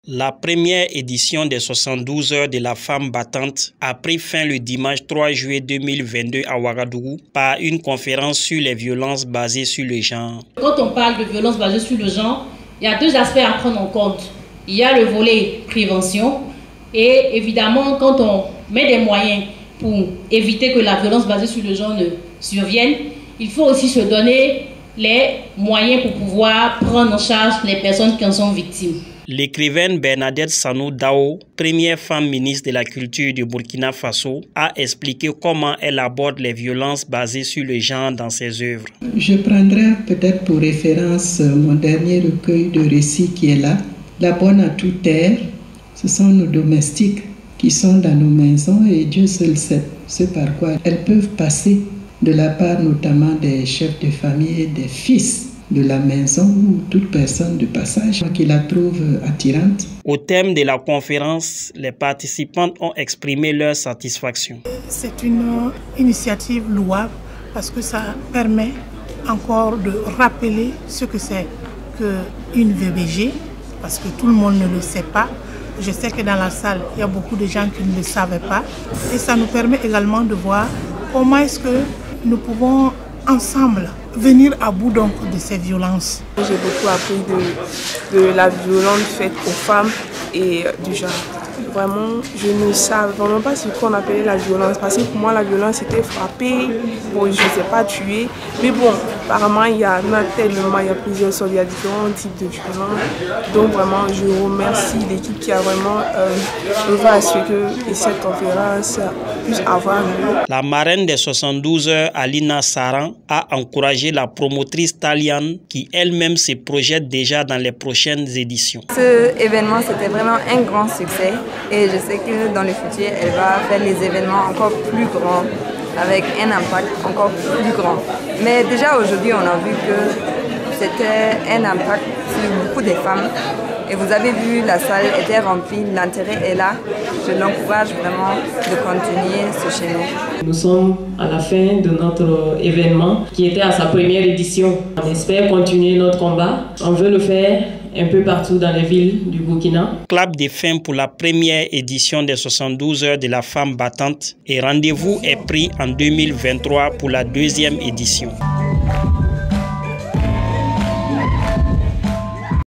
La première édition des 72 heures de la femme battante a pris fin le dimanche 3 juillet 2022 à Ouagadougou par une conférence sur les violences basées sur le genre. Quand on parle de violences basées sur le genre, il y a deux aspects à prendre en compte. Il y a le volet prévention et évidemment quand on met des moyens pour éviter que la violence basée sur le genre ne survienne, il faut aussi se donner les moyens pour pouvoir prendre en charge les personnes qui en sont victimes. L'écrivaine Bernadette Sanou Dao, première femme ministre de la Culture du Burkina Faso, a expliqué comment elle aborde les violences basées sur le genre dans ses œuvres. Je prendrai peut-être pour référence mon dernier recueil de récits qui est là, La bonne à toute terre. Ce sont nos domestiques qui sont dans nos maisons et Dieu seul sait ce par quoi elles peuvent passer de la part notamment des chefs de famille et des fils de la maison ou toute personne de passage qui la trouve attirante. Au thème de la conférence, les participantes ont exprimé leur satisfaction. C'est une initiative louable parce que ça permet encore de rappeler ce que c'est qu'une VBG, parce que tout le monde ne le sait pas. Je sais que dans la salle, il y a beaucoup de gens qui ne le savaient pas. Et ça nous permet également de voir comment est-ce que nous pouvons ensemble venir à bout donc de ces violences. J'ai beaucoup appris de la violence faite aux femmes et du genre. Vraiment, je ne savais vraiment pas ce qu'on appelait la violence, parce que pour moi la violence c'était frapper, bon, je ne sais pas tuer, mais bon, apparemment il y a tellement, il y a plusieurs sortes, il y a différents types de violence. Donc vraiment, je remercie l'équipe qui a vraiment œuvré à ce que cette conférence puisse avoir lieu. La marraine des 72 heures, Alina Saran, a encouragé la promotrice Taliane, qui elle-même se projette déjà dans les prochaines éditions. Ce événement, c'était vraiment un grand succès. Et je sais que dans le futur, elle va faire les événements encore plus grands, avec un impact encore plus grand. Mais déjà aujourd'hui, on a vu que c'était un impact sur beaucoup de femmes. Et vous avez vu, la salle était remplie, l'intérêt est là. Je l'encourage vraiment de continuer ce chez nous. Nous sommes à la fin de notre événement qui était à sa première édition. On espère continuer notre combat. On veut le faire un peu partout dans les villes du Burkina. Clap de fin pour la première édition des 72 heures de la femme battante et rendez-vous est pris en 2023 pour la deuxième édition.